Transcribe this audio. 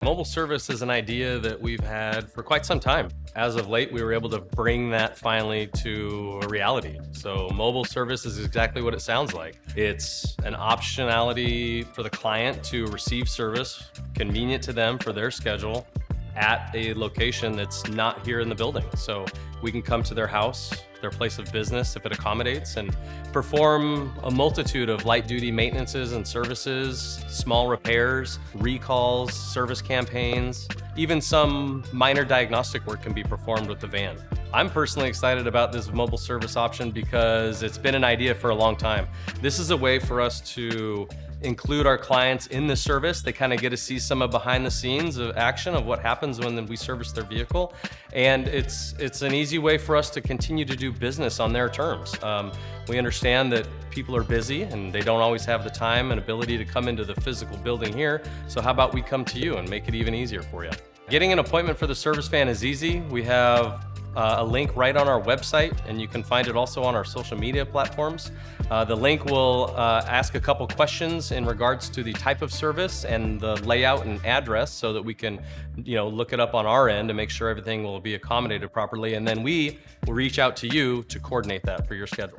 Mobile service is an idea that we've had for quite some time. As of late, we were able to bring that finally to a reality. So mobile service is exactly what it sounds like. It's an optionality for the client to receive service, convenient to them for their schedule, at a location that's not here in the building. So we can come to their house, their place of business, if it accommodates, and perform a multitude of light duty maintenances and services, small repairs, recalls, service campaigns, even some minor diagnostic work can be performed with the van. I'm personally excited about this mobile service option because it's been an idea for a long time. This is a way for us to include our clients in the service. They kind of get to see some of behind the scenes of action of what happens when we service their vehicle. And it's an easy way for us to continue to do business on their terms. We understand that people are busy and they don't always have the time and ability to come into the physical building here. So how about we come to you and make it even easier for you? Getting an appointment for the service van is easy. We have a link right on our website, and you can find it also on our social media platforms. The link will ask a couple questions in regards to the type of service and the layout and address so that we can look it up on our end to make sure everything will be accommodated properly, and then we will reach out to you to coordinate that for your schedule.